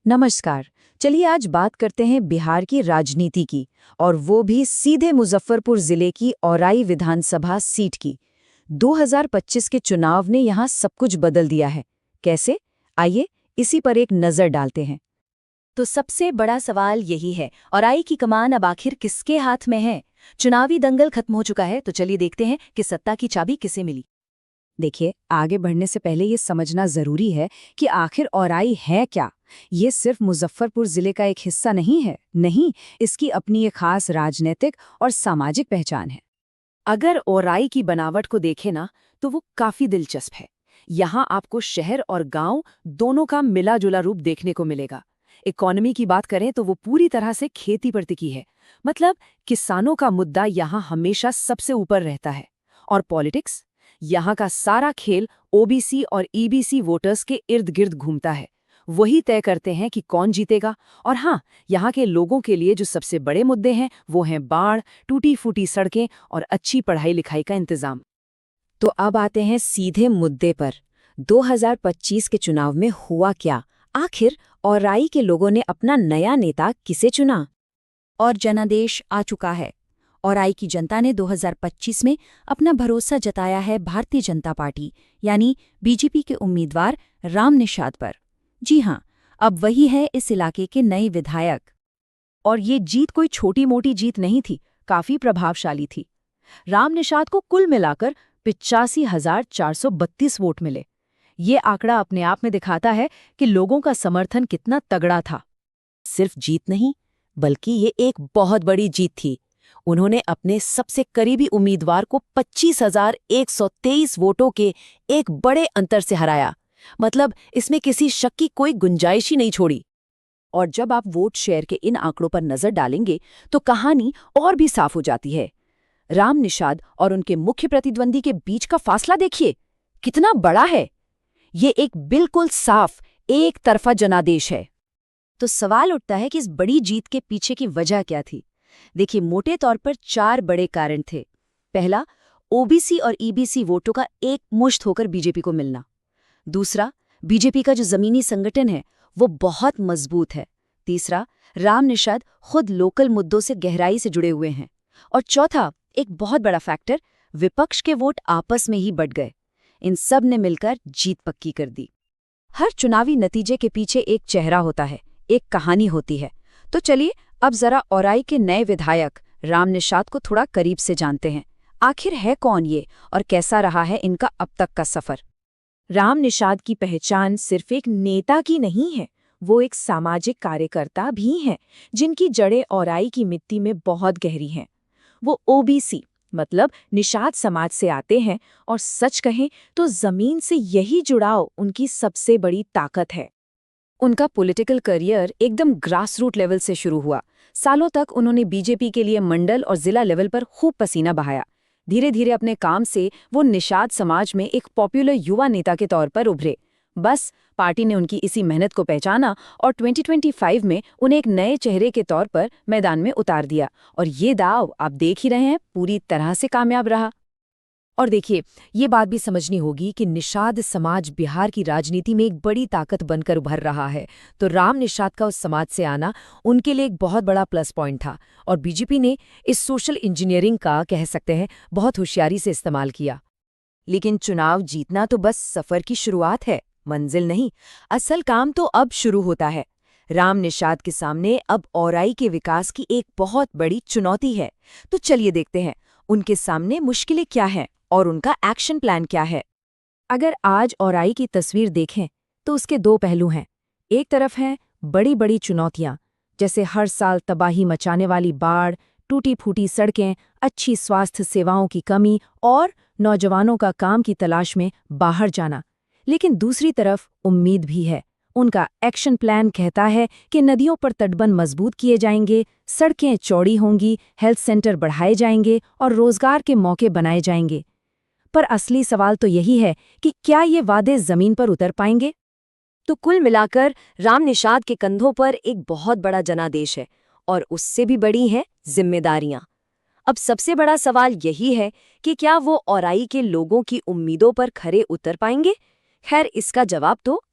नमस्कार। चलिए आज बात करते हैं बिहार की राजनीति की, और वो भी सीधे मुजफ्फरपुर जिले की औराई विधानसभा सीट की। 2025 के चुनाव ने यहाँ सब कुछ बदल दिया है। कैसे? आइए इसी पर एक नजर डालते हैं। तो सबसे बड़ा सवाल यही है, औराई की कमान अब आखिर किसके हाथ में है? चुनावी दंगल खत्म हो चुका है, तो चलिए देखते हैं कि सत्ता की चाबी किसे मिली। देखिए, आगे बढ़ने से पहले ये समझना जरूरी है कि आखिर औराई है क्या। ये सिर्फ मुजफ्फरपुर जिले का एक हिस्सा नहीं है। नहीं, इसकी अपनी एक खास राजनीतिक और सामाजिक पहचान है। अगर औराई की बनावट को देखें ना, तो वो काफी दिलचस्प है। यहाँ आपको शहर और गांव दोनों का मिला जुला रूप देखने को मिलेगा। इकोनॉमी की बात करें तो वो पूरी तरह से खेती पर टिकी है। मतलब किसानों का मुद्दा यहाँ हमेशा सबसे ऊपर रहता है। और पॉलिटिक्स, यहाँ का सारा खेल ओबीसी और ईबीसी वोटर्स के इर्द गिर्द घूमता है। वही तय करते हैं कि कौन जीतेगा। और हाँ, यहाँ के लोगों के लिए जो सबसे बड़े मुद्दे हैं वो हैं बाढ़, टूटी फूटी सड़कें और अच्छी पढ़ाई लिखाई का इंतजाम। तो अब आते हैं सीधे मुद्दे पर। 2025 के चुनाव में हुआ क्या? आखिर औराई के लोगों ने अपना नया नेता किसे चुना? और जनादेश आ चुका है। औराई की जनता ने 2025 में अपना भरोसा जताया है भारतीय जनता पार्टी यानी बीजेपी के उम्मीदवार राम निषाद पर। जी हाँ, अब वही है इस इलाके के नए विधायक। और ये जीत कोई छोटी मोटी जीत नहीं थी, काफी प्रभावशाली थी। राम निषाद को कुल मिलाकर 85,432 वोट मिले। ये आंकड़ा अपने आप में दिखाता है कि लोगों का समर्थन कितना तगड़ा था। सिर्फ जीत नहीं, बल्कि ये एक बहुत बड़ी जीत थी। उन्होंने अपने सबसे करीबी उम्मीदवार को 25,123 वोटों के एक बड़े अंतर से हराया। मतलब इसमें किसी शक की कोई गुंजाइश ही नहीं छोड़ी। और जब आप वोट शेयर के इन आंकड़ों पर नजर डालेंगे तो कहानी और भी साफ हो जाती है। राम निषाद और उनके मुख्य प्रतिद्वंदी के बीच का फासला देखिए, कितना बड़ा है। ये एक बिल्कुल साफ एक तरफा जनादेश है। तो सवाल उठता है कि इस बड़ी जीत के पीछे की वजह क्या थी। देखिए, मोटे तौर पर 4 बड़े कारण थे। पहला, ओबीसी और ईबीसी वोटों का एक मुश्त होकर बीजेपी को मिलना। दूसरा, बीजेपी का जो जमीनी संगठन है वो बहुत मजबूत है। तीसरा, राम निषाद खुद लोकल मुद्दों से गहराई से जुड़े हुए हैं। और चौथा, एक बहुत बड़ा फैक्टर, विपक्ष के वोट आपस में ही बट गए। इन सब ने मिलकर जीत पक्की कर दी। हर चुनावी नतीजे के पीछे एक चेहरा होता है, एक कहानी होती है। तो चलिए अब जरा औराई के नए विधायक राम निषाद को थोड़ा करीब से जानते हैं। आखिर है कौन ये और कैसा रहा है इनका अब तक का सफर। राम निषाद की पहचान सिर्फ एक नेता की नहीं है, वो एक सामाजिक कार्यकर्ता भी हैं, जिनकी जड़ें औराई की मिट्टी में बहुत गहरी हैं। वो ओबीसी मतलब निषाद समाज से आते हैं, और सच कहें तो जमीन से यही जुड़ाव उनकी सबसे बड़ी ताकत है। उनका पॉलिटिकल करियर एकदम ग्रास रूट लेवल से शुरू हुआ। सालों तक उन्होंने बीजेपी के लिए मंडल और जिला लेवल पर खूब पसीना बहाया। धीरे धीरे अपने काम से वो निषाद समाज में एक पॉपुलर युवा नेता के तौर पर उभरे। बस पार्टी ने उनकी इसी मेहनत को पहचाना और 2025 में उन्हें एक नए चेहरे के तौर पर मैदान में उतार दिया। और ये दाव आप देख ही रहे हैं, पूरी तरह से कामयाब रहा। और देखिए, ये बात भी समझनी होगी कि निषाद समाज बिहार की राजनीति में एक बड़ी ताकत बनकर उभर रहा है। तो राम निषाद का उस समाज से आना उनके लिए एक बहुत बड़ा प्लस पॉइंट था। और बीजेपी ने इस सोशल इंजीनियरिंग का, कह सकते हैं, बहुत होशियारी से इस्तेमाल किया। लेकिन चुनाव जीतना तो बस सफर की शुरुआत है, मंजिल नहीं। असल काम तो अब शुरू होता है। राम निषाद के सामने अब औराई के विकास की एक बहुत बड़ी चुनौती है। तो चलिए देखते हैं उनके सामने मुश्किलें क्या हैं और उनका एक्शन प्लान क्या है। अगर आज औराई की तस्वीर देखें तो उसके 2 पहलू हैं। एक तरफ हैं बड़ी बड़ी चुनौतियां, जैसे हर साल तबाही मचाने वाली बाढ़, टूटी फूटी सड़कें, अच्छी स्वास्थ्य सेवाओं की कमी और नौजवानों का काम की तलाश में बाहर जाना। लेकिन दूसरी तरफ उम्मीद भी है। उनका एक्शन प्लान कहता है कि नदियों पर तटबंध मजबूत किए जाएंगे, सड़कें चौड़ी होंगी, हेल्थ सेंटर बढ़ाए जाएंगे और रोजगार के मौके बनाए जाएंगे। पर असली सवाल तो यही है कि क्या ये वादे जमीन पर उतर पाएंगे। तो कुल मिलाकर राम निषाद के कंधों पर एक बहुत बड़ा जनादेश है, और उससे भी बड़ी हैं जिम्मेदारियां। अब सबसे बड़ा सवाल यही है कि क्या वो औराई के लोगों की उम्मीदों पर खरे उतर पाएंगे। खैर, इसका जवाब तो